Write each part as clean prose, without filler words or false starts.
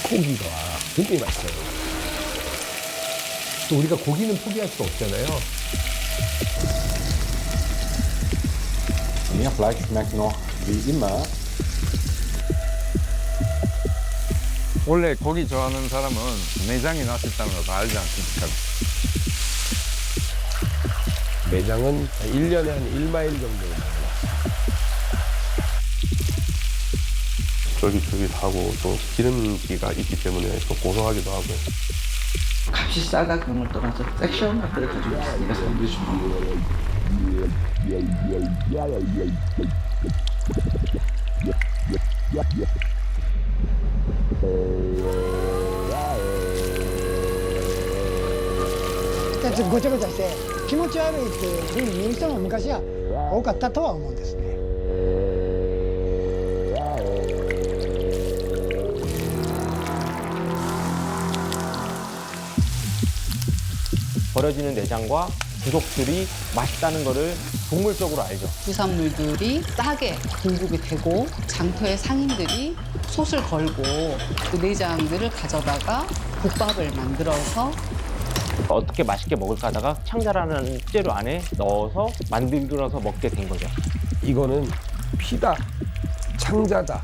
소고기가 굉장히 맛있어요. 또 우리가 고기는 포기할 수 없잖아요. Meer Fleisch schmeckt noch wie immer. 원래 고기 좋아하는 사람은 내장이 맛있다는 거 다 알지 않습니까? 매장은 1년에 한 1마일 정도 나와요. 쫄깃쫄깃하고 또 기름기가 있기 때문에 또 고소하기도 하고. 값이 싸다 그런 걸 떠나서 섹시한 맛들을 가지고 있습니다. 샌드위치.ごちゃごちゃして気持ち悪いっていうふうに見る人も昔は多かったとは思うんですね。 버려지는 내장과 부속들이 맛있다는 것을 동물적으로 알죠. 부산물들이 싸게 공급이 되고 장터의 상인들이 솥을 걸고 그 내장들을 가져다가 국밥을 만들어서 어떻게 맛있게 먹을까 하다가 창자라는 재료 안에 넣어서 만들어서 먹게 된 거죠. 이거는 피다, 창자다.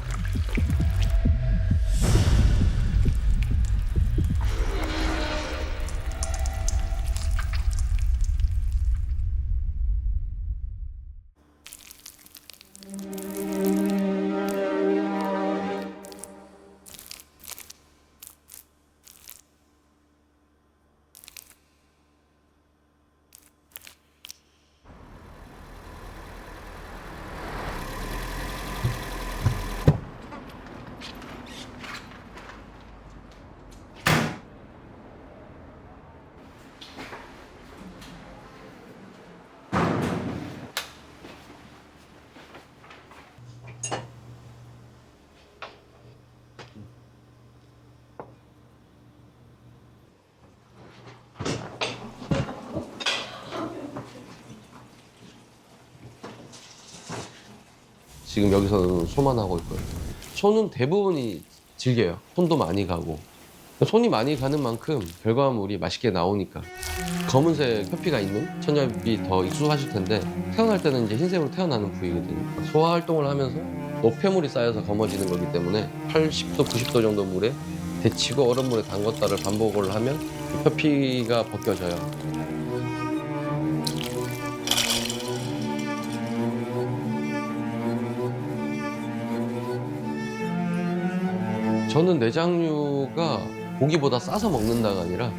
지금 여기서는 소만 하고 있거든요. 소는 대부분이 질겨요. 손도 많이 가고. 손이 많이 가는 만큼 결과물이 맛있게 나오니까. 검은색 표피가 있는 천엽이 더 익숙하실 텐데 태어날 때는 이제 흰색으로 태어나는 부위거든요. 소화 활동을 하면서 노폐물이 쌓여서 검어지는 거기 때문에 80도, 90도 정도 물에 데치고 얼음물에 담궜다를 반복을 하면 이 표피가 벗겨져요. 저는 내장류가 고기보다 싸서 먹는다가 아니라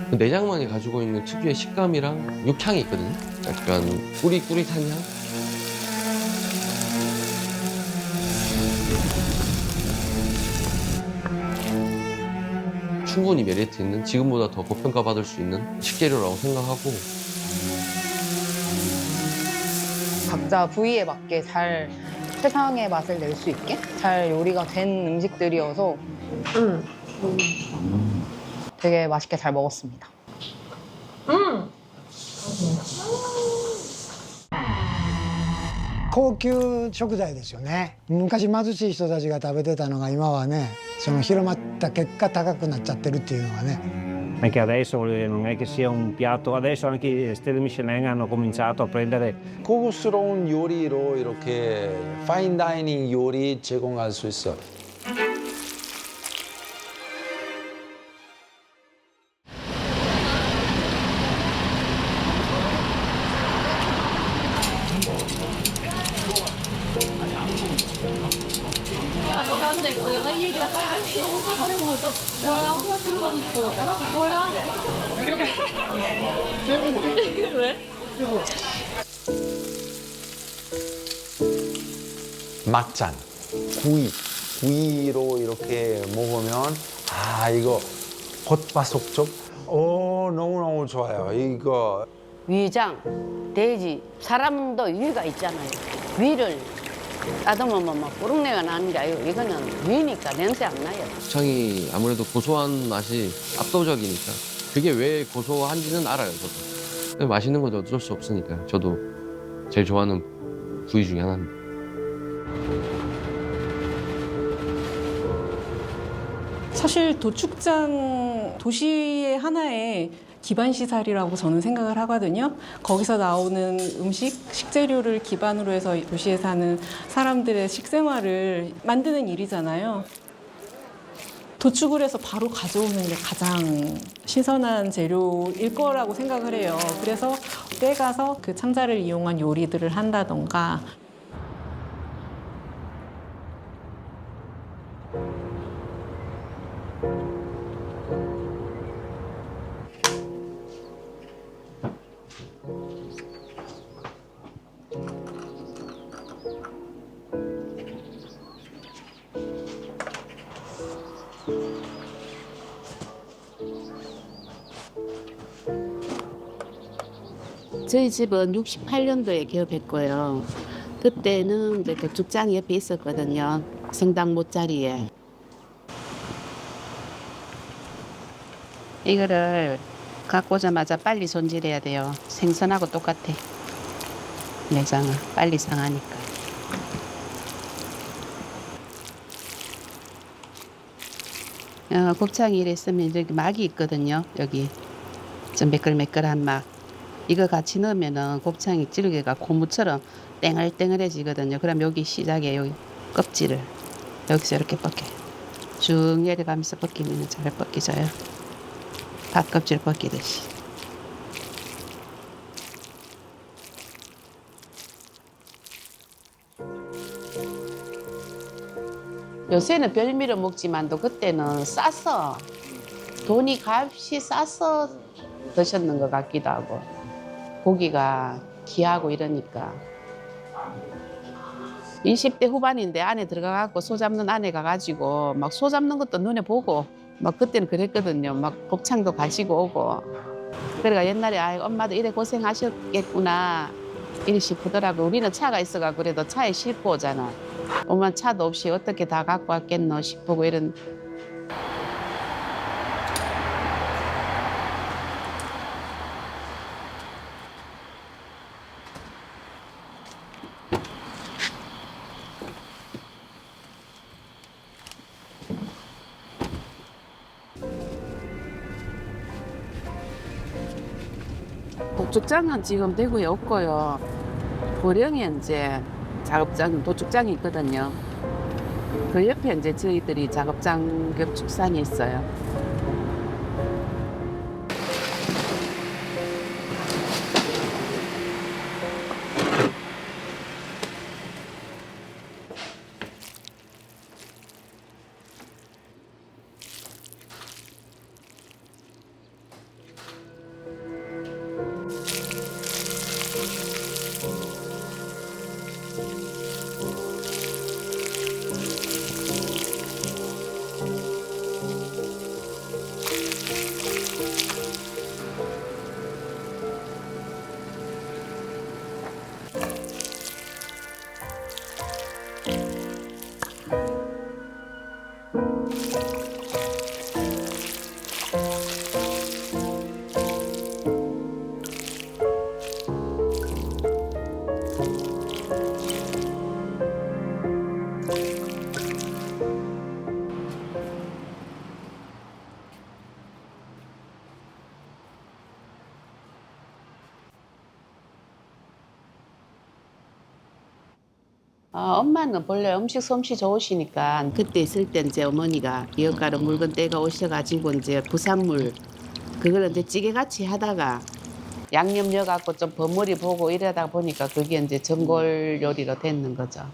그 내장만이 가지고 있는 특유의 식감이랑 육향이 있거든요. 약간 꾸릿꾸릿한 향? 충분히 메리트 있는, 지금보다 더 고평가받을 수 있는 식재료라고 생각하고. 각자 부위에 맞게 잘 최상의 맛을 낼 수 있게 잘 요리가 된 음식들이어서 되게 맛있게 잘 먹었습니다. 高級食材ですよね。昔貧しい人たちが食べてたのが今はね、その広まった結果高くなっちゃってるっていうのがね。 Anche adesso non è che sia un piatto, adesso anche le stelle Michelin hanno cominciato a prendere 고급스러운 요리로 이렇게 파인다이닝 요리 제공할 수 있어요. 막잔, 구이로 이렇게 먹으면 아 이거 겉바속촉, 너무너무 좋아요. 이거 위장, 돼지, 사람도 위가 있잖아요. 위를 따듬으면 막 뿌릉내가 나는 게 아니고 이거는 위니까 냄새 안 나요. 고창이 아무래도 고소한 맛이 압도적이니까 그게 왜 고소한지는 알아요, 저도. 맛있는 건 어쩔 수 없으니까 저도 제일 좋아하는 부위 중에 하나입니다. 사실 도축장 도시의 하나의 기반 시설이라고 저는 생각을 하거든요. 거기서 나오는 음식, 식재료를 기반으로 해서 도시에 사는 사람들의 식생활을 만드는 일이잖아요. 도축을 해서 바로 가져오는 게 가장 신선한 재료일 거라고 생각을 해요. 그래서 때 가서 그 창자를 이용한 요리들을 한다던가. 저희 집은 68년도에 개업했고요. 그때는 이제 도축장이 옆에 있었거든요. 성당 못자리에. 이거를 갖고 오자마자 빨리 손질해야 돼요. 생선하고 똑같아. 내장은 빨리 상하니까. 곱창이 이랬으면 여기 막이 있거든요. 여기 좀 매끌매끌한 막. 이거 같이 넣으면은 곱창이 찌르개가 고무처럼 땡글땡글해지거든요. 그럼 여기 시작에 여기 껍질을 여기서 이렇게 벗겨. 쭉 내려가면서 벗기면 잘 벗겨져요. 밥 껍질 벗기듯이. 요새는 별미로 먹지만도 그때는 싸서 돈이 값이 싸서 드셨는 것 같기도 하고. 고기가 귀하고 이러니까 20대 후반인데 안에 들어가갖고 소 잡는 안에 가가지고 막 소 잡는 것도 눈에 보고 막 그때는 그랬거든요. 막 곱창도 가지고 오고 그래가 옛날에 아 엄마도 이래 고생하셨겠구나 이리 싶더라고. 우리는 차가 있어가지고 그래도 차에 싣고 오잖아. 엄마 차도 없이 어떻게 다 갖고 왔겠노 싶고 이런. 도축장은 지금 대구에 없고요. 보령에 이제 작업장, 도축장이 있거든요. 그 옆에 이제 저희들이 작업장 겹축산이 있어요. 엄마는 본래 음식 솜씨 좋으시니까 그때 있을 때 이제 어머니가 미역가루 묽은 때가 오셔가지고 이제 부산물 그걸 이제 찌개같이 하다가 양념 넣어갖고 좀 버무리 보고 이러다 보니까 그게 이제 전골 요리로 됐는 거죠.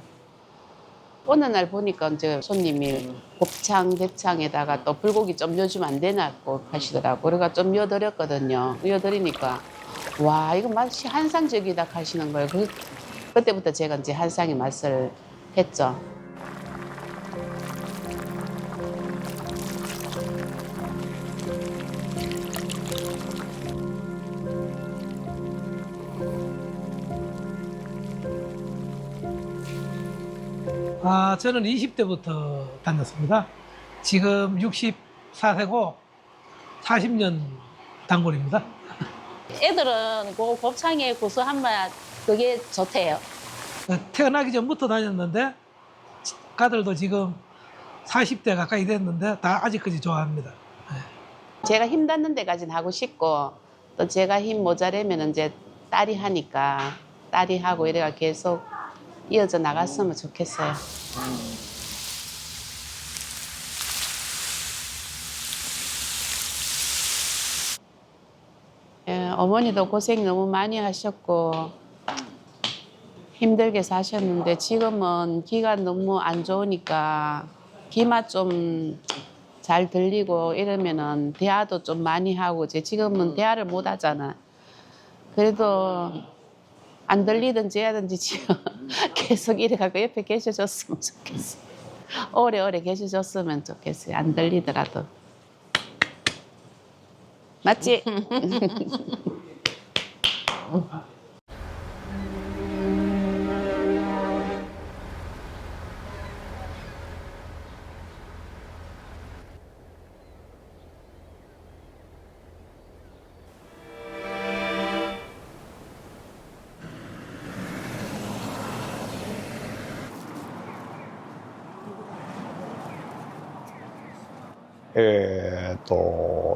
어느 날 보니까 이제 손님이 곱창, 대창에다가 또 불고기 좀 넣어주면 안 되냐고 하시더라고. 그래가 좀 넣어드렸거든요. 넣어드리니까 와 이거 맛이 한상적이다 하시는 거예요. 그때부터 제가 이제 한상의 맛을 했죠. 저는 20대부터 다녔습니다. 지금 64세고 40년 단골입니다. 애들은 그 곱창의 고소한 맛 그게 좋대요. 태어나기 전부터 다녔는데 가들도 지금 40대 가까이 됐는데 다 아직까지 좋아합니다. 제가 힘 닿는 데까지는 하고 싶고 또 제가 힘 모자라면 이제 딸이 하니까 딸이 하고 이래가 계속 이어져 나갔으면 좋겠어요. 예, 어머니도 고생 너무 많이 하셨고 힘들게 사셨는데 지금은 귀가 너무 안 좋으니까 귀만 좀 잘 들리고 이러면은 대화도 좀 많이 하고 지금은 대화를 못 하잖아. 그래도 안 들리든지 하든지 지금 계속 이래가고 옆에 계셔줬으면 좋겠어. 오래오래 계셔줬으면 좋겠어요. 안 들리더라도. 맞지?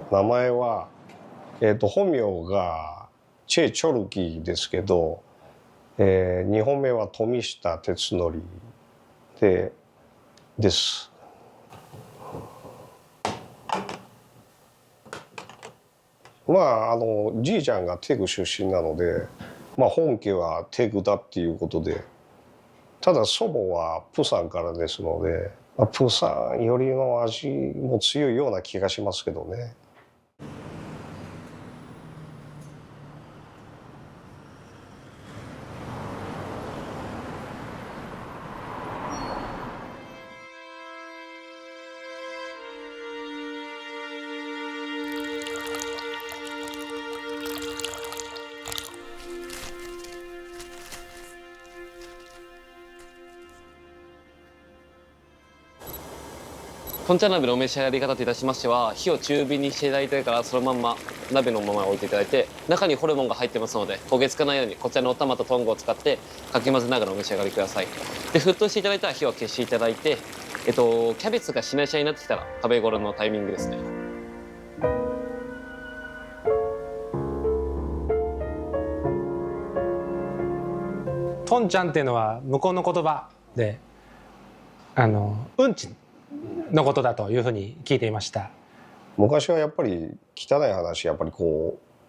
名前は、本名がチェ・チョルキですけど、2本目は富下哲則です。じいちゃんがテグ出身なので、本家はテグだっていうことで、ただ祖母はプサンからですので、プサンよりの味も強いような気がしますけどね。とんちゃん鍋のお召し上がり方といたしましては、火を中火にしていただいてからそのまんま鍋のまま置いていただいて、中にホルモンが入ってますので焦げつかないようにこちらのお玉とトングを使ってかき混ぜながらお召し上がりください。で沸騰していただいたら火を消していただいて、キャベツがしなしなになってきたら食べ頃のタイミングですね。トンちゃんっていうのは向こうの言葉でうんちのことだというふうに聞いていました。昔はやっぱり汚い話、やっぱり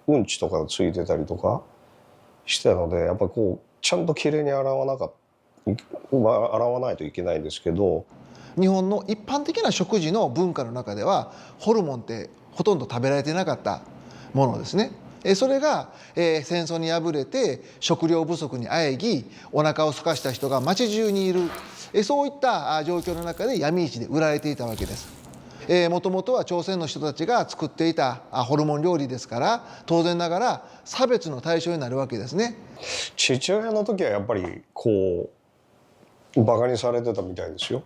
うんちとかついてたりとかしてたので、やっぱりちゃんときれいに洗わないといけないんですけど、日本の一般的な食事の文化の中ではホルモンってほとんど食べられてなかったものですね。それが戦争に敗れて食料不足にあえぎお腹を空かした人が町中にいる、そういった状況の中で闇市で売られていたわけです。もともとは朝鮮の人たちが作っていたホルモン料理ですから、当然ながら差別の対象になるわけですね。父親の時はやっぱりバカにされてたみたいですよ。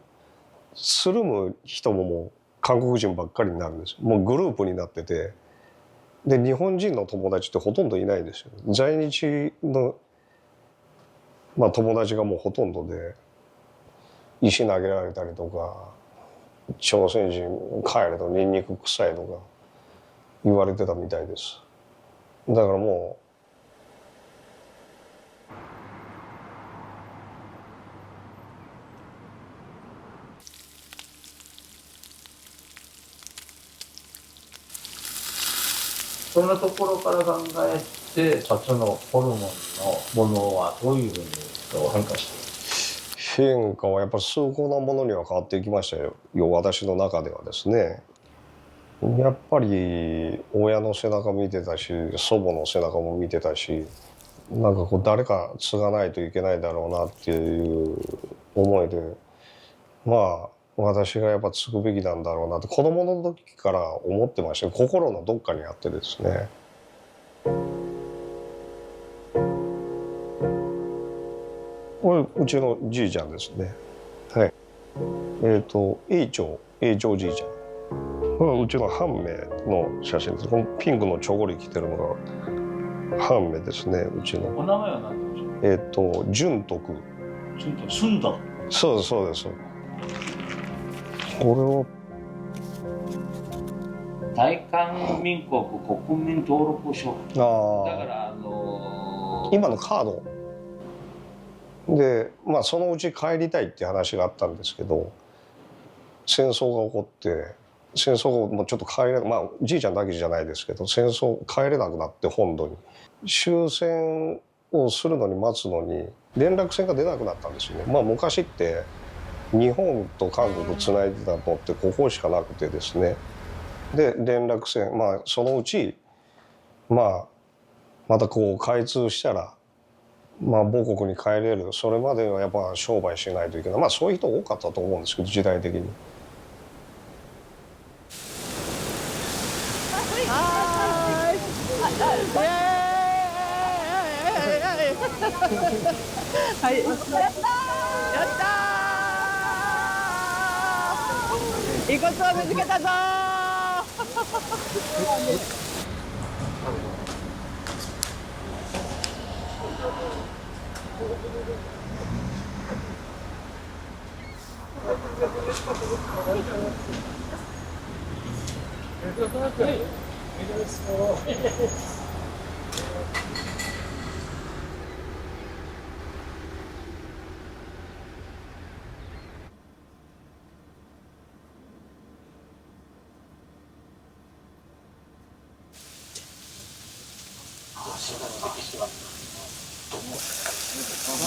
つるむ人ももう韓国人ばっかりになるんです。もうグループになってて、で日本人の友達ってほとんどいないんですよ。在日の、友達がもうほとんどで、石投げられたりとか、朝鮮人帰れとニンニク臭いとか言われてたみたいです。だからもうそんなところから考えて、そのホルモンのものはどういうふうに変化している？変化はやっぱり崇高なものには変わっていきましたよ。私の中ではですね。やっぱり親の背中見てたし、祖母の背中も見てたし、なんか誰か継がないといけないだろうなっていう思いで、私がやっぱ継ぐべきなんだろうなって子供の時から思ってました。心のどっかにあってですね。これうちのじいちゃんですね。はい。永長じいちゃん。これはうちの半目の写真です。このピンクのチョゴリ着てるのが半目ですね。うちの。お名前は何ですか？純徳。純徳。そうですそうです。これを大韓民国国民登録書。だあから今のカードで、まあそのうち帰りたいっていう話があったんですけど、戦争が起こって戦争がもうちょっと帰れない、まあじいちゃんだけじゃないですけど、戦争帰れなくなって本土に終戦をするのに待つのに連絡船が出なくなったんですよね。まあ昔って日本と韓国つないでたのってここしかなくてですね。で連絡船、まあそのうちまあまたこう開通したら、まあ母国に帰れる、それまではやっぱ商売しないといけない、まあそういう人多かったと思うんですけど、時代的に。はい、やったー！遺骨を見つけたぞ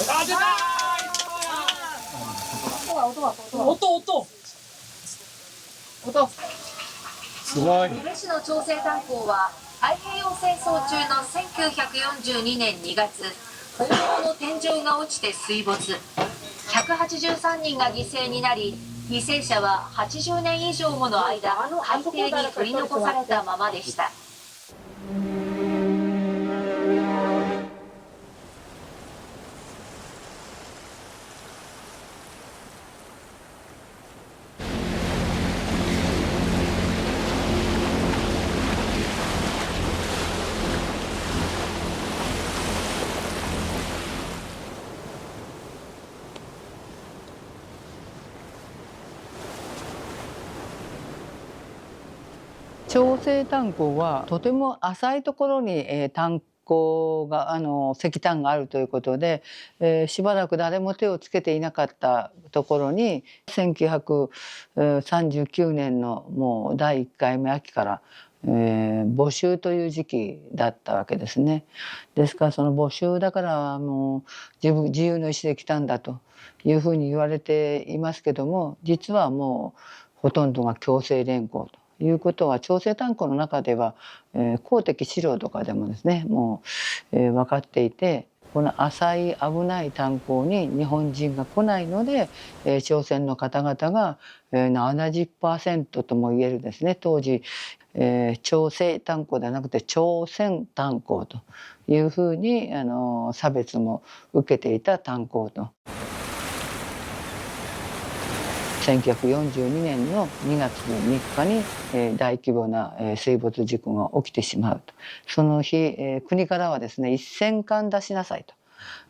あ、出た音すごい。嬉野長生炭鉱は太平洋戦争中の1942年2月、砲塔の天井が落ちて水没。183人が犠牲になり、犠牲者は80年以上もの間、海底に取り残されたままでした。長生炭鉱はとても浅いところに炭鉱が石炭があるということで、しばらく誰も手をつけていなかったところに1939年のもう第1回目秋から募集という時期だったわけですね。ですからその募集だからもう自由の意志で来たんだというふうに言われていますけども、実はもうほとんどが強制連行ということは長生炭鉱の中では、公的資料とかでもですねもう、分かっていて、この浅い危ない炭鉱に日本人が来ないので、朝鮮の方々が、70% とも言えるですね、当時、長生炭鉱ではなくて朝鮮炭鉱というふうに差別も受けていた炭鉱と。1942年の2月3日に大規模な水没事故が起きてしまうと。その日国からはですね1000缶出しなさいと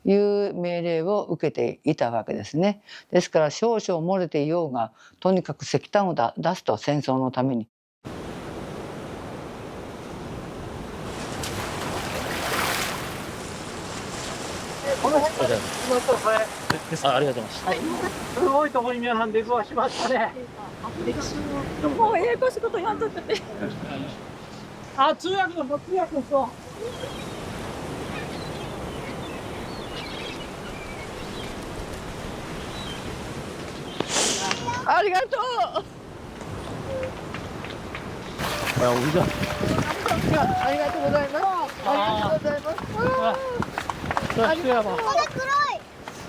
いう命令を受けていたわけですね。ですから少々漏れていようがとにかく石炭を出すと、戦争のために。この辺までありがとうございます。はい、すごいところに皆さん出くわしましたね。もうややこしいこと言わんとってて。あ、通訳の通訳の人。ありがとう。ありがとうございます。ありがとうございます。これ黒い。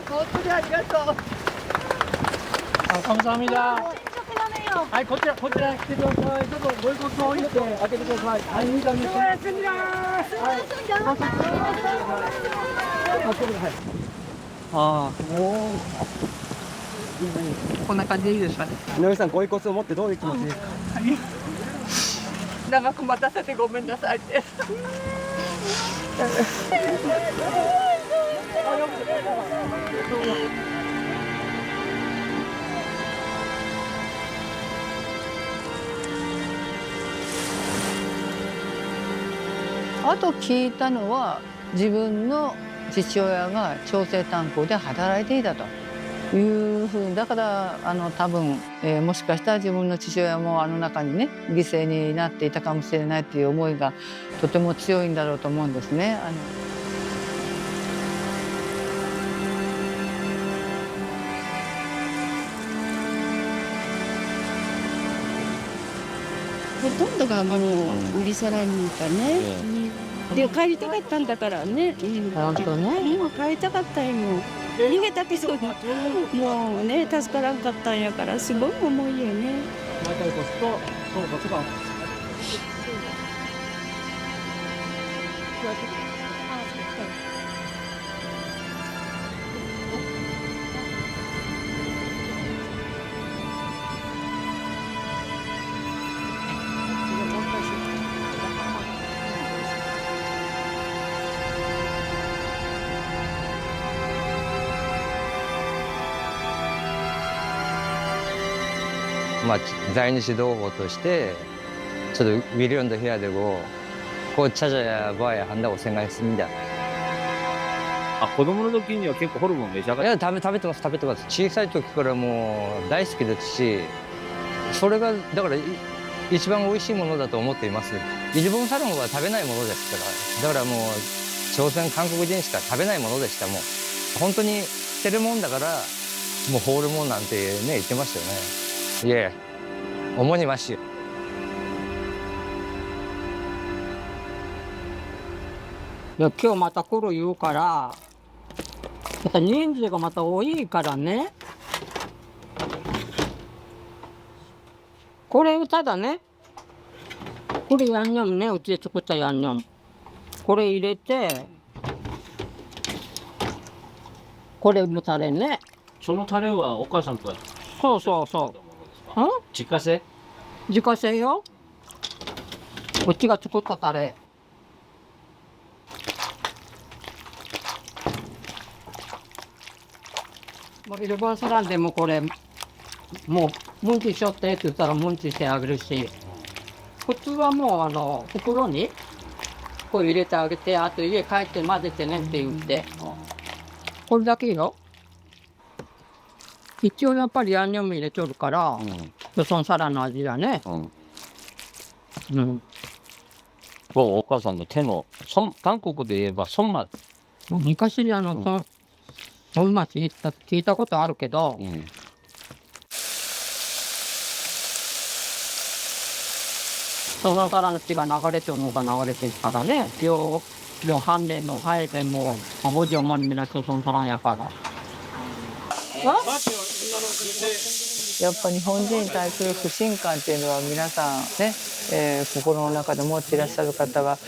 本当にありがとう。감사합니다。はい、こちら来てください。ちょっとご遺骨を置いて開けてください。はい、ああ、もうこんな感じでいいですかね。井上さん、ご遺骨を持ってどういう気持ちですか。長く待たせてごめんなさいって。あと聞いたのは自分の父親が朝鮮炭鉱で働いていたというふうだから多分、もしかしたら自分の父親もあの中にね犠牲になっていたかもしれないという思いがとても強いんだろうと思うんですね。ほとんどがもう売りさらにかね、で帰りたかったんだからね、本当ね、もう帰りたかったよ。逃げたけどもうね助からんかったんやからすごい重いよね。まあ、在日同胞として저도 위련도 해야 되고 곧 찾아야 봐야 한다고 생각했습니다. 아, 子供の時には結構ホルモン召し上がって？いや、食べてます。小さい時からもう大好きですし、それがだから一番美味しいものだと思っています。日本サルモンは食べないものですから、だからもう朝鮮韓国人しか食べないものでした。もう本当に捨てるもんだからもうホルモンなんてね言ってましたよね。いえ、어머니 맛이요. 야, 今日また来る言うから、また人数がまた多いからね。これただね。これヤンニョムね、うちで作ったヤンニョム。これ入れて、これのタレね。そのタレはお母さんと？そうそうそう。自家製？自家製よ。うちが作ったタレ。もうイルボンサランでもこれもうムンチしよってって言ったらムンチしてあげるし、普通はもう袋にこう入れてあげて、あと家帰って混ぜてねって言って、これだけよ。一応やっぱりヤンニョム入れとるから、よそんサラの味だね。お母さんの手の韓国で言えば손맛。昔に손맛聞いたことあるけど、そのからの血が流れてるのが流れてるからね。両半年の入れもおじおまにみなそのからんやから。やっぱ日本人に対する不信感っていうのは皆さんね、心の中で持っていらっしゃる方が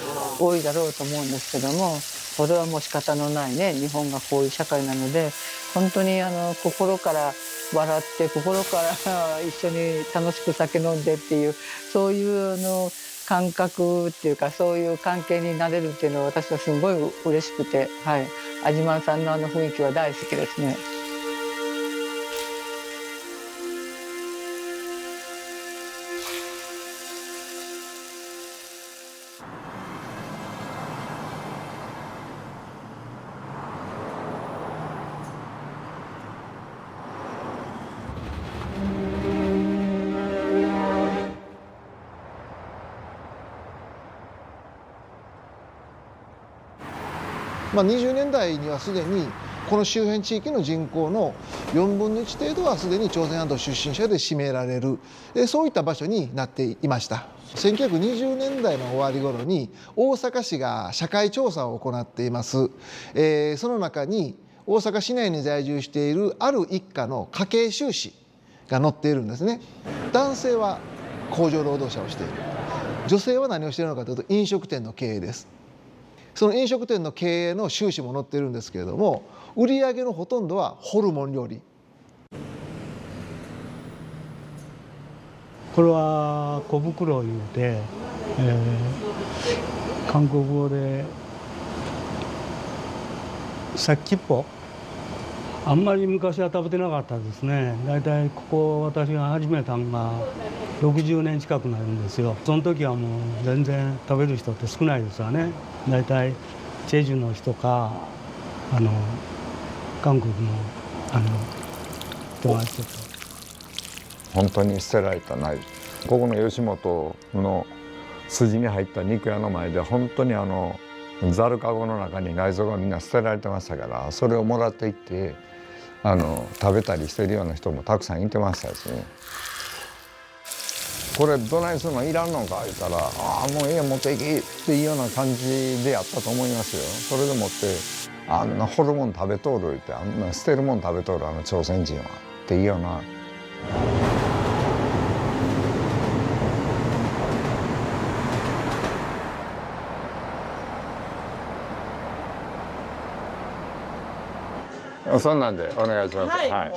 多いだろうと思うんですけども、それはもう仕方のないね、日本がこういう社会なので、本当に心から笑って心から一緒に楽しく酒飲んでっていう、そういう感覚っていうか、そういう関係になれるっていうのは私はすごい嬉しくて、はい、アジマンさんの雰囲気は大好きですね。20年代にはすでにこの周辺地域の人口の4分の1程度はすでに朝鮮半島出身者で占められる、そういった場所になっていました。1920年代の終わり頃に大阪市が社会調査を行っています。その中に大阪市内に在住しているある一家の家計収支が載っているんですね。男性は工場労働者をしている。女性は何をしているのかというと飲食店の経営です。その飲食店の経営の収支も載っているんですけれども、売上のほとんどはホルモン料理。これは小袋いうて、韓国語で先っぽ、あんまり昔は食べてなかったですね。だいたいここ私が始めたのが60年近くなるんですよ。その時はもう全然食べる人って少ないですわね。だいたいチェジュの人か韓国の人がちょっと。本当に捨てられたナイフ、ここの吉本の筋に入った肉屋の前で本当にざるかごの中に内臓がみんな捨てられてましたから、それをもらっていって食べたりしてるような人もたくさんいてましたし、これどないするのいらんのか言ったら「ああもうええ持っていき」っていうような感じでやったと思いますよ。それでもってあんなホルモン食べとるってあんな捨てるもん食べとる朝鮮人はっていうような。そんなんでお願いします。はい。はい、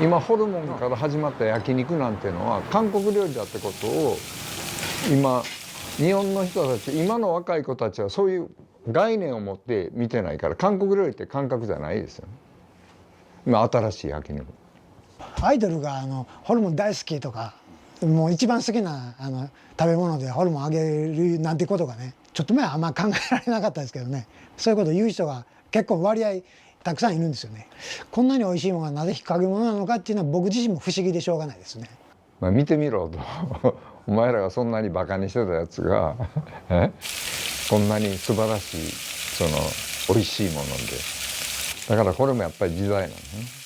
今ホルモンから始まった焼肉なんていうのは韓国料理だってことを今日本の人たち、今の若い子たちはそういう概念を持って見てないから、韓国料理って感覚じゃないですよね。今新しい焼肉。アイドルがホルモン大好きとか、もう一番好きな食べ物でホルモンあげるなんてことがね、ちょっと前はあんま考えられなかったですけどね、そういうことを言う人が結構割合たくさんいるんですよね。こんなに美味しいものがなぜ引っ掛け物なのかっていうのは僕自身も不思議でしょうがないですね。まあ見てみろとお前らがそんなにバカにしてたやつがこんなに素晴らしい美味しいもので、だからこれもやっぱり時代なんですね。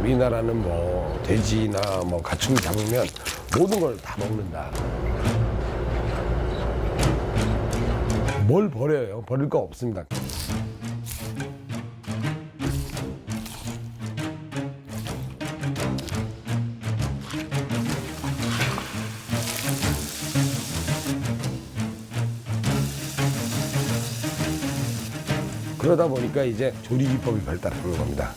우리나라는 뭐 돼지나 뭐 가축을 잡으면 모든 걸 다 먹는다. 뭘 버려요? 버릴 거 없습니다. 그러다 보니까 이제 조리 기법이 발달하는 겁니다.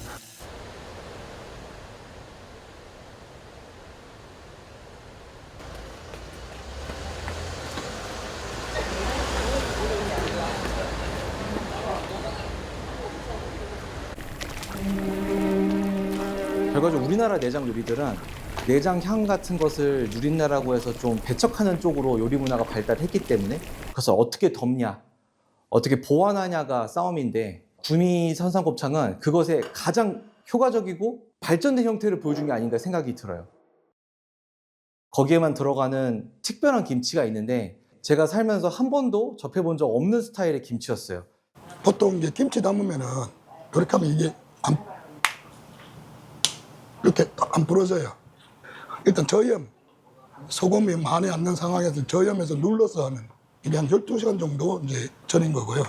결과적으로 우리나라 내장 요리들은 내장 향 같은 것을 누린내라고 해서 좀 배척하는 쪽으로 요리 문화가 발달했기 때문에, 그래서 어떻게 덮냐, 어떻게 보완하냐가 싸움인데, 구미 선상곱창은 그것에 가장 효과적이고 발전된 형태를 보여준 게 아닌가 생각이 들어요. 거기에만 들어가는 특별한 김치가 있는데 제가 살면서 한 번도 접해본 적 없는 스타일의 김치였어요. 보통 이제 김치 담으면은 그렇게 하면 이게 이렇게 안 부러져요. 일단 저염, 소금이 많이 안 난 상황에서 저염해서 눌러서 하는, 이게 한 12시간 정도 이제 절인 거고요.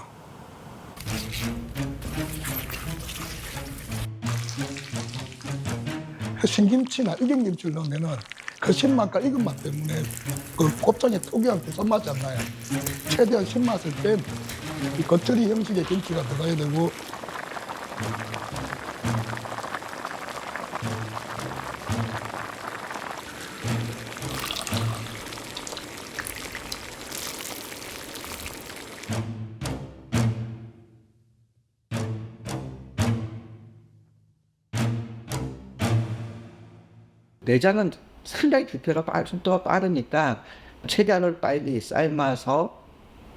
신김치나 익은 김치를 넣으면은 그 신맛과 익은 맛 때문에 그 곱창의 특유한 그 썬맛이 안 나요. 최대한 신맛을 뺀 이 겉절이 형식의 김치가 들어가야 되고, 내장은 상당히 부패가 속도가 빠르니까 최대한을 빨리 삶아서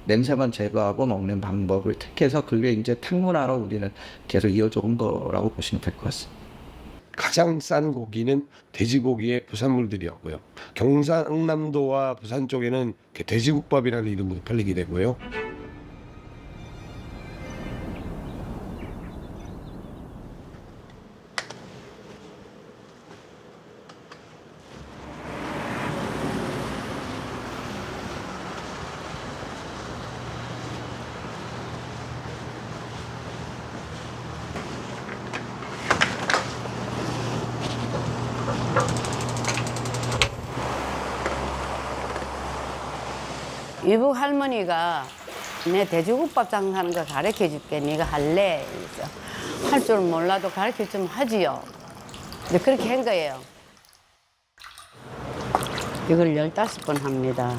냄새만 제거하고 먹는 방법을 택해서 그게 이제 탕문화로 우리는 계속 이어져 온 거라고 보시면 될 것 같습니다. 가장 싼 고기는 돼지고기의 부산물들이었고요. 경상남도와 부산 쪽에는 돼지국밥이라는 이름으로 팔리게 되고요. 이북 할머니가 내 돼지국밥 장사하는 거 가르쳐 줄게. 네가 할래? 할 줄 몰라도 가르쳐 좀 하지요. 근데 그렇게 한 거예요. 이걸 15번 합니다.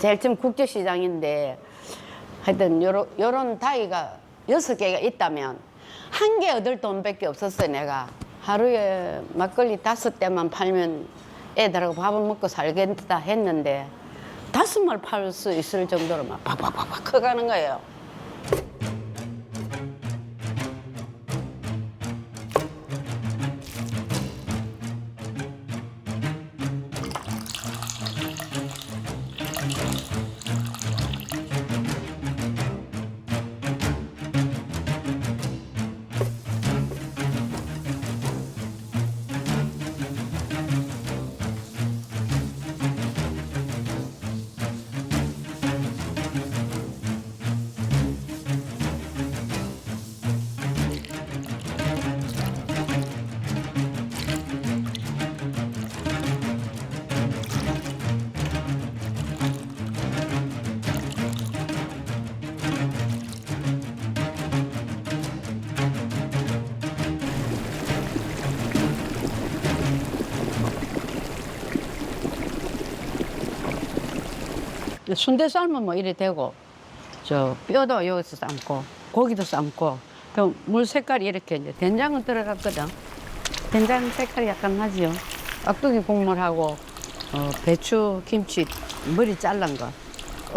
제일 처음 국제시장인데 하여튼 요런 다이가 6개가 있다면 한 개 얻을 돈밖에 없었어요. 내가 하루에 막걸리 5대만 팔면 애들하고 밥을 먹고 살겠다 했는데 5말 팔 수 있을 정도로 막 팍팍팍팍 커가는 거예요. 순대 삶은 뭐 이래 되고 저 뼈도 여기서 삶고 고기도 삶고 그 물 색깔이 이렇게 이제 된장은 들어갔거든. 된장 색깔이 약간 나지요. 깍두기 국물하고 배추, 김치, 머리 잘란 거.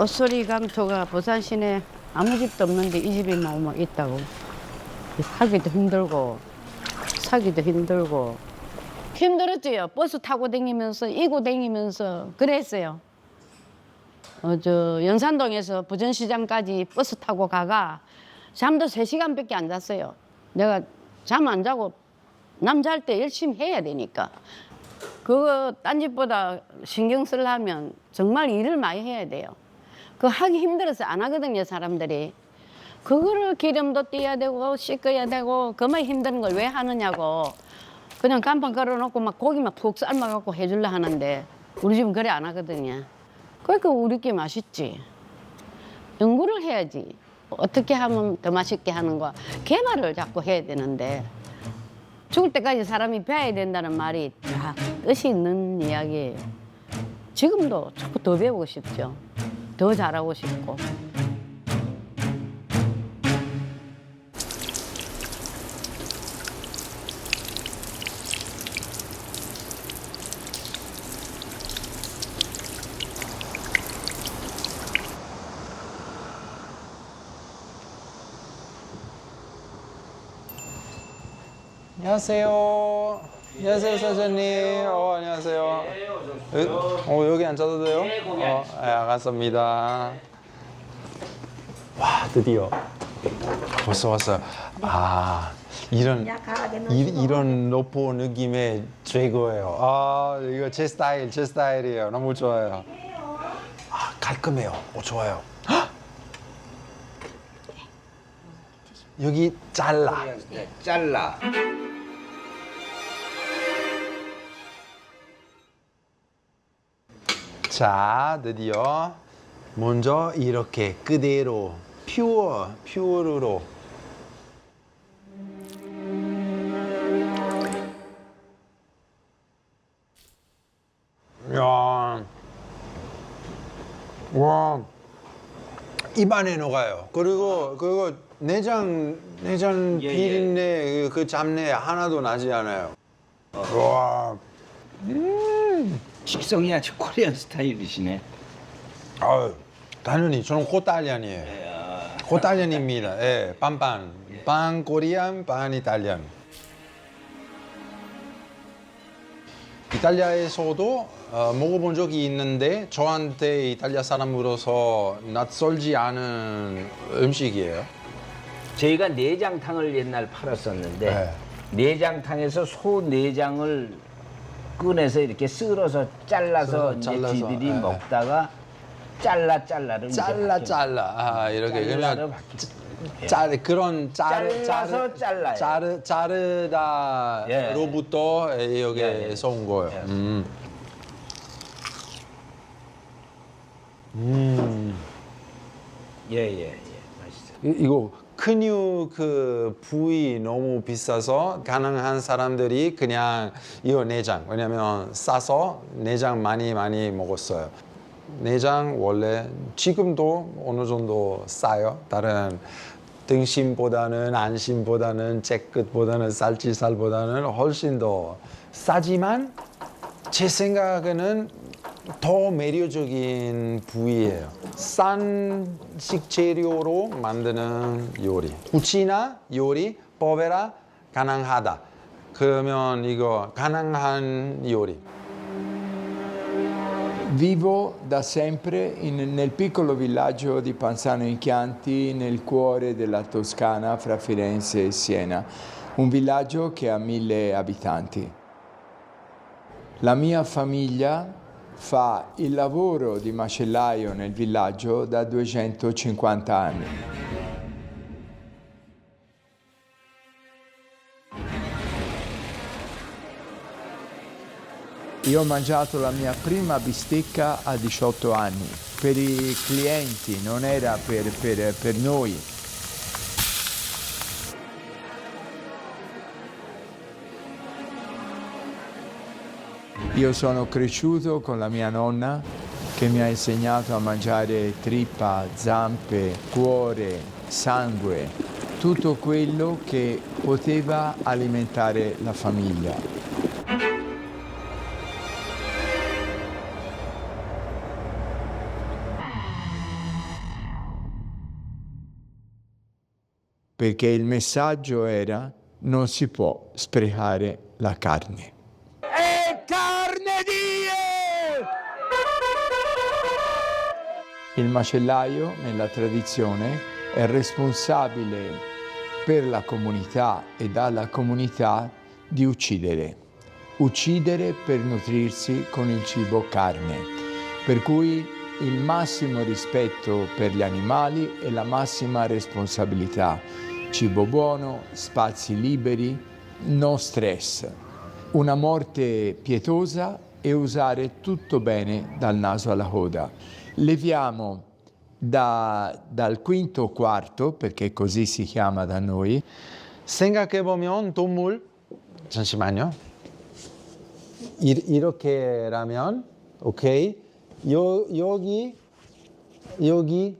옷소리 감초가 부산 시내 아무 집도 없는데 이 집에만 오면 있다고. 사기도 힘들고 사기도 힘들고 힘들었지요. 버스 타고 다니면서 이고 다니면서 그랬어요. 저 연산동에서 부전시장까지 버스 타고 가가 잠도 3시간밖에 안 잤어요. 내가 잠 안 자고 남 잘 때 열심히 해야 되니까. 그거 딴 집보다 신경 쓰려면 정말 일을 많이 해야 돼요. 그거 하기 힘들어서 안 하거든요, 사람들이. 그거를 기름도 띄어야 되고 씻어야 되고 그만 힘든 걸 왜 하느냐고. 그냥 간판 걸어놓고 막 고기만 푹 삶아갖고 해주려 하는데 우리 집은 그래 안 하거든요. 그러니까 우리끼리 맛있지. 연구를 해야지. 어떻게 하면 더 맛있게 하는 거 개발을 자꾸 해야 되는데 죽을 때까지 사람이 배워야 된다는 말이 다 뜻이 있는 이야기예요. 지금도 자꾸 더 배우고 싶죠. 더 잘하고 싶고. 안녕하세요. 안녕하세요, 사장님. 안녕하세요. 여기 앉아도 돼요? 네, 반갑습니다. 와, 드디어 벌써 왔어요. 아, 이런 노포 느낌의 최고예요. 아, 이거 제 스타일이에요. 너무 좋아요. 아, 깔끔해요. 좋아요. 헉! 여기 잘라. 잘라. 자, 드디어 먼저 이렇게 그대로 퓨어로 야, 와, 입안에 녹아요. 그리고 내장 비린내 그 잡내 하나도 나지 않아요. 와. 식성이 아주 코리안 스타일이시네. 당연히 저는 코탈리안이에요. 코탈리안입니다. 예, 빤빤. 반 코리안, 반 이탈리안. 이탈리아에서도 먹어본 적이 있는데 저한테 이탈리아 사람으로서 낯설지 않은 음식이에요. 저희가 내장탕을 옛날 팔았었는데 네. 내장탕에서 소 내장을 꺼내서 이렇게 썰어서 잘라서 이제 잘라서, 지들이 네. 먹다가 잘라를 이제 잘라 이렇게 잘라를 그러면 그런 잘라서 잘라요. 자르다로부터 여기에서 온 거예요. 예, 맛있어요. 이거 근육 그 부위 너무 비싸서 가능한 사람들이 그냥 이거 내장, 왜냐면 싸서 내장 많이 먹었어요. 내장 원래 지금도 어느 정도 싸요. 다른 등심보다는 안심보다는 째끝보다는 쌀치살보다는 훨씬 더 싸지만 제 생각에는 더 매력적인 부위예요. 싼 식재료로 만드는 요리. cucina 요리 povera 가능하다. 그러면 이거 가능한 요리. Vivo da sempre nel piccolo villaggio di Panzano in Chianti, nel cuore della Toscana, fra Firenze e Siena. Un villaggio che ha 1000 abitanti. La mia famiglia fa il lavoro di macellaio nel villaggio da 250 anni. Io ho mangiato la mia prima bistecca a 18 anni, per i clienti, non era per noi. Io sono cresciuto con la mia nonna che mi ha insegnato a mangiare trippa, zampe, cuore, sangue, tutto quello che poteva alimentare la famiglia. Perché il messaggio era: non si può sprecare la carne. È carne Dio! Il macellaio, nella tradizione, è responsabile per la comunità e dalla comunità di uccidere. Uccidere per nutrirsi con il cibo carne. Per cui il massimo rispetto per gli animali e la massima responsabilità. Cibo buono, spazi liberi, no stress. Una morte pietosa e usare tutto bene dal naso alla coda. Leviamo dal quinto o quarto, perché così si chiama da noi. 생각해보면 동물, 잠시만요. 이렇게라면, 오케이. 여기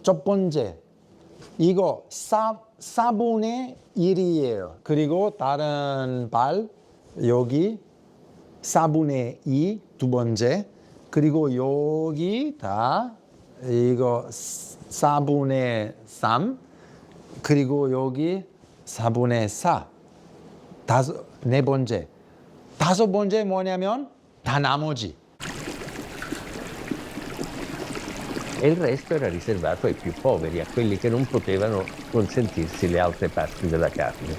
첫 번째. 이거 4분의 1이에요. 그리고 다른 발, 여기 4분의 2, 두 번째. 그리고 여기 다 이거 4분의 3. 그리고 여기 4분의 4. 네 번째. 다섯 번째 뭐냐면 다 나머지. E il resto era riservato ai più poveri, a quelli che non potevano consentirsi le altre parti della carne.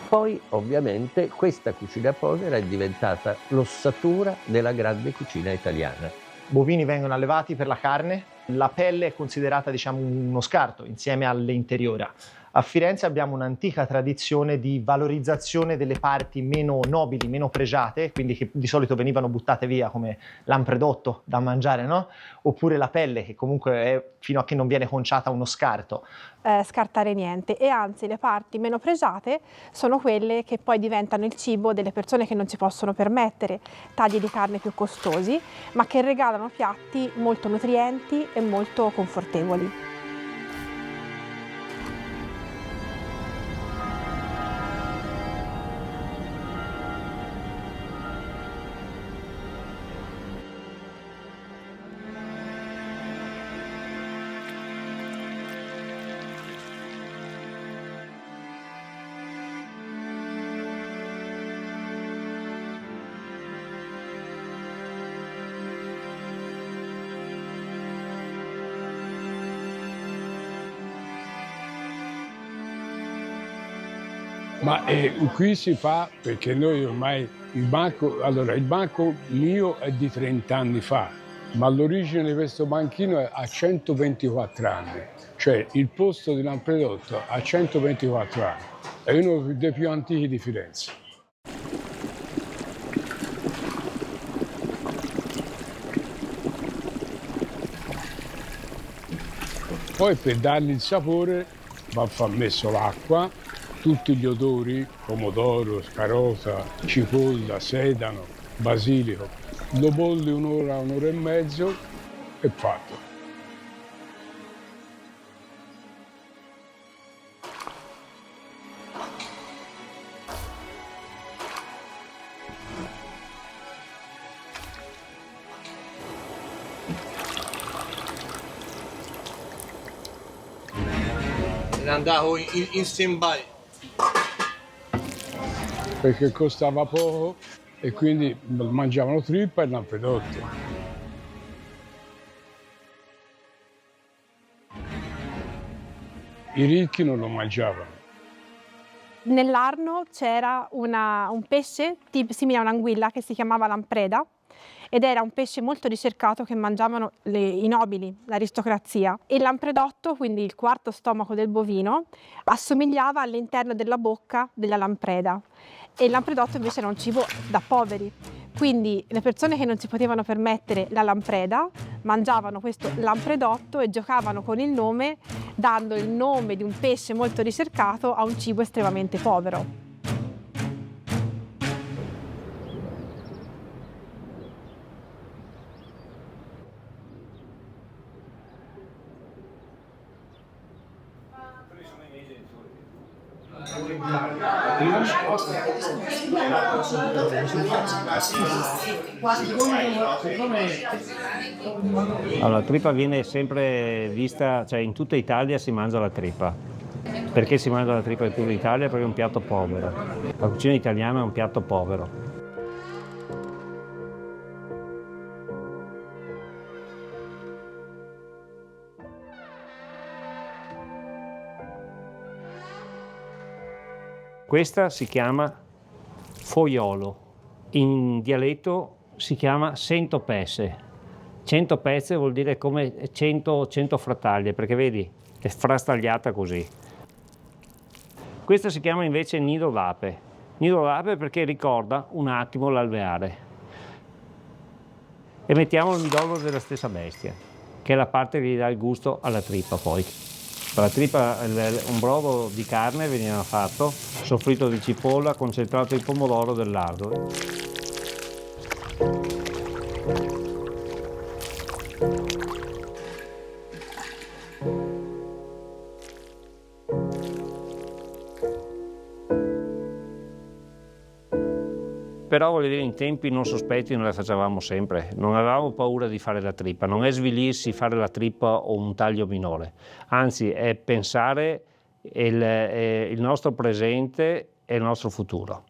Poi, ovviamente, questa cucina povera è diventata l'ossatura della grande cucina italiana. Bovini vengono allevati per la carne, la pelle è considerata, diciamo, uno scarto insieme alle interiora. A Firenze abbiamo un'antica tradizione di valorizzazione delle parti meno nobili, meno pregiate, quindi che di solito venivano buttate via come lampredotto da mangiare, no? Oppure la pelle, che comunque è, fino a che non viene conciata, uno scarto. Scartare niente, e anzi le parti meno pregiate sono quelle che poi diventano il cibo delle persone che non si possono permettere tagli di carne più costosi, ma che regalano piatti molto nutrienti e molto confortevoli. Ma qui si fa perché noi ormai il banco mio è di 30 anni fa, ma l'origine di questo banchino ha 124 anni, cioè il posto di Lampredotto ha 124 anni, è uno dei più antichi di Firenze. Poi per dargli il sapore va messo l'acqua, tutti gli odori, pomodoro, scarota, cipolla, sedano, basilico. Lo bolli un'ora, un'ora e mezzo e fatto. Andavo in stand-by. Perché costava poco e quindi mangiavano trippa e Lampredotto. I ricchi non lo mangiavano. Nell'Arno c'era un pesce simile a un'anguilla che si chiamava lampreda ed era un pesce molto ricercato che mangiavano i nobili, l'aristocrazia. Il lampredotto, quindi il quarto stomaco del bovino, assomigliava all'interno della bocca della lampreda e il lampredotto invece era un cibo da poveri. Quindi le persone che non si potevano permettere la lampreda mangiavano questo lampredotto e giocavano con il nome, dando il nome di un pesce molto ricercato a un cibo estremamente povero. Allora, la trippa viene sempre vista, cioè in tutta Italia si mangia la trippa. Perché si mangia la trippa in tutta Italia? Perché è un piatto povero. La cucina italiana è un piatto povero. Questa si chiama foiolo, in dialetto si chiama 100 pezze. 100 pezze vuol dire come 100 frattaglie, perché vedi, è frastagliata così. Questa si chiama invece nido d'ape. Nido d'ape perché ricorda un attimo l'alveare. E mettiamo il midollo della stessa bestia, che è la parte che gli dà il gusto alla trippa poi. La trippa, un brodo di carne veniva fatto, soffritto di cipolla, concentrato di pomodoro del lardo. Però voglio dire, in tempi non sospetti noi la facevamo sempre, non avevamo paura di fare la trippa, non è svilirsi fare la trippa o un taglio minore, anzi è pensare il nostro presente e il nostro futuro.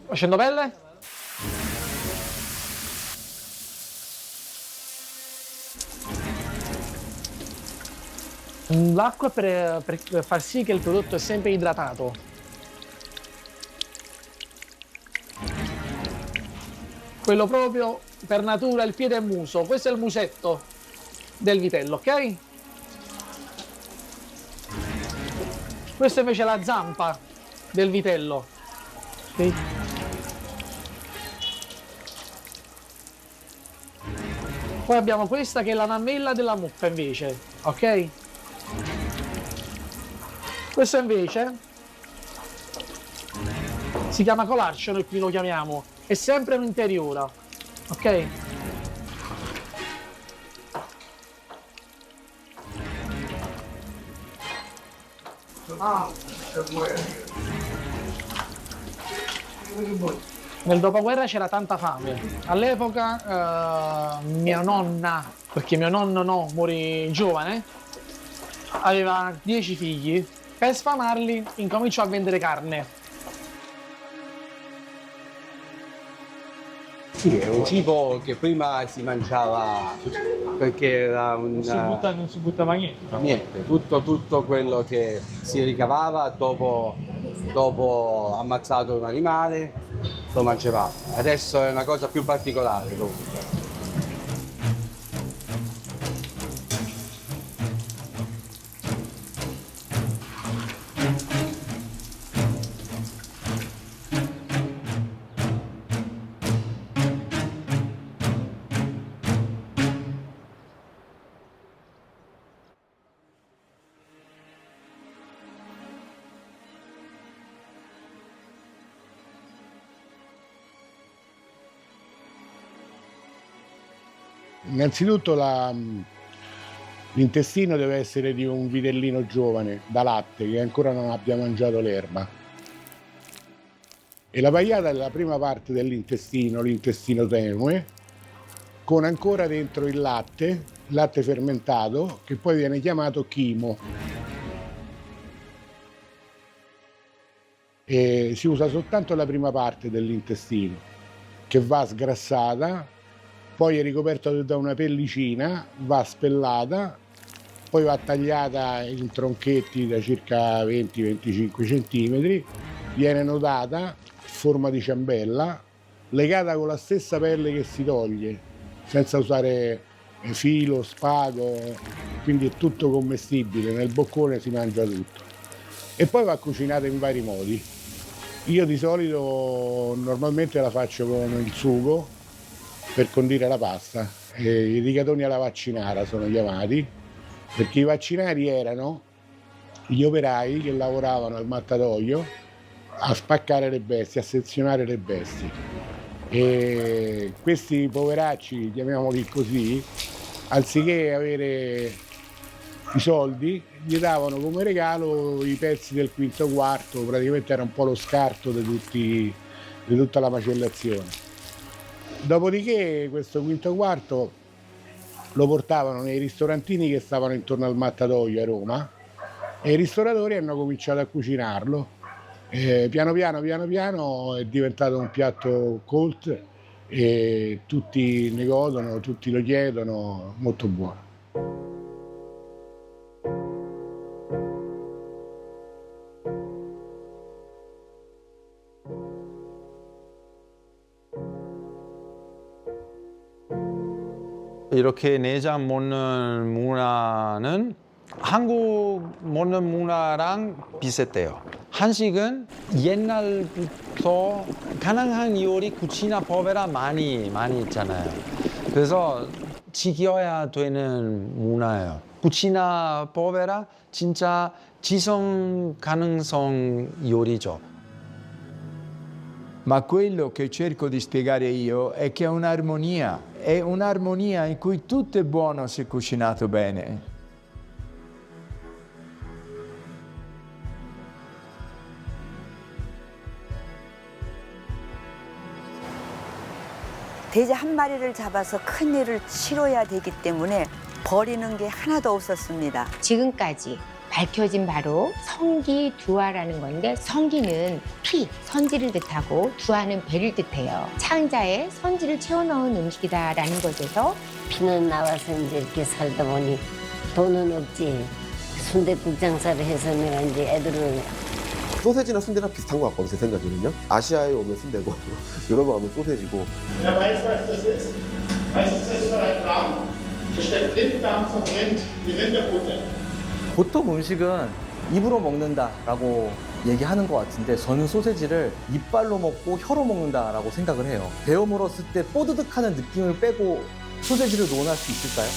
Facendo pelle? L'acqua per far sì che il prodotto è sempre idratato. Quello proprio per natura, il piede e il muso. Questo è il musetto del vitello, ok? Questa invece è la zampa del vitello. Okay. Poi abbiamo questa che è la mammella della mucca invece, ok? Questo invece si chiama colarcio, noi qui lo chiamiamo, è sempre un'interiora, ok? Nel dopoguerra c'era tanta fame. All'epoca mia nonna, perché mio nonno no, morì giovane, aveva 10 figli. Per sfamarli incominciò a vendere carne. Sì, è un cibo che prima si mangiava perché era un... Non si buttava niente. No? Niente, tutto quello che si ricavava dopo ammazzato un animale lo mangiava. Adesso è una cosa più particolare comunque. Innanzitutto l'intestino deve essere di un vitellino giovane, da latte, che ancora non abbia mangiato l'erba. E la paiata è la prima parte dell'intestino, l'intestino tenue, con ancora dentro il latte fermentato, che poi viene chiamato chimo. E si usa soltanto la prima parte dell'intestino, che va sgrassata, poi è ricoperta da una pellicina, va spellata, poi va tagliata in tronchetti da circa 20-25 cm, viene nodata a forma di ciambella, legata con la stessa pelle che si toglie, senza usare filo, spago, quindi è tutto commestibile, nel boccone si mangia tutto. E poi va cucinata in vari modi. Io di solito normalmente la faccio con il sugo, per condire la pasta. I rigatoni alla vaccinara sono chiamati, perché i vaccinari erano gli operai che lavoravano al mattatoio a spaccare le bestie, a sezionare le bestie. E questi poveracci, chiamiamoli così, anziché avere i soldi, gli davano come regalo i pezzi del quinto quarto, praticamente era un po' lo scarto di tutta la macellazione. Dopodiché questo quinto quarto lo portavano nei ristorantini che stavano intorno al mattatoio a Roma e i ristoratori hanno cominciato a cucinarlo. Piano piano è diventato un piatto cult e tutti ne godono, tutti lo chiedono, molto buono. 이렇게 내장 먹는 문화는 한국 먹는 문화랑 비슷해요. 한식은 옛날부터 가능한 요리 쿠치나 버베라 많이 있잖아요. 그래서 지켜야 되는 문화예요. 쿠치나 버베라 진짜 지속 가능성 요리죠. Ma quello che cerco di spiegare io è che è un'armonia in cui tutto è buono se cucinato bene. 돼지 한 마리를 잡아서 큰 일을 치러야 되기 때문에 버리는 게 하나도 없었습니다. 지금까지 밝혀진 바로 성기두화라는 건데 성기는 피, 선지를 뜻하고 두화는 배를 뜻해요. 창자에 선지를 채워넣은 음식이다라는 것에서 피는 나와서 이제 이렇게 살다 보니 돈은 없지. 순댓국 장사를 해서 내가 이제 애들을 소세지나 순대랑 비슷한 것 같거든요, 제 생각에는요. 아시아에 오면 순대고 유럽에 오면 소세지고. Wer weiß, was das ist? Weißt du, das ist ein Darm? Da steckt Blinddarm vom Rind, die Rinderbutter. 보통 음식은 입으로 먹는다라고 얘기하는 것 같은데 저는 소세지를 이빨로 먹고 혀로 먹는다라고 생각을 해요. 베어 물었을 때 뽀드득하는 느낌을 빼고 소세지를 논할 수 있을까요?